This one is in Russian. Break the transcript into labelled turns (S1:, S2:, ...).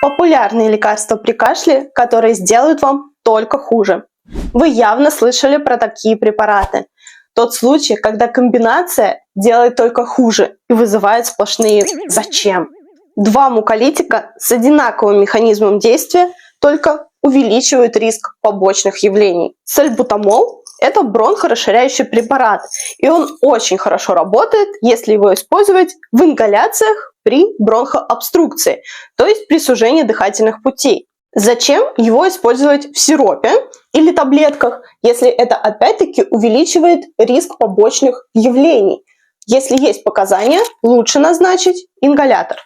S1: Популярные лекарства при кашле, которые сделают вам только хуже. Вы явно слышали про такие препараты. Тот случай, когда комбинация делает только хуже и вызывает сплошные «зачем?». Два муколитика с одинаковым механизмом действия только увеличивают риск побочных явлений. Сальбутамол – это бронхорасширяющий препарат, и он очень хорошо работает, если его использовать в ингаляциях при бронхообструкции, то есть при сужении дыхательных путей. Зачем его использовать в сиропе или таблетках, если это опять-таки увеличивает риск побочных явлений? Если есть показания, лучше назначить ингалятор.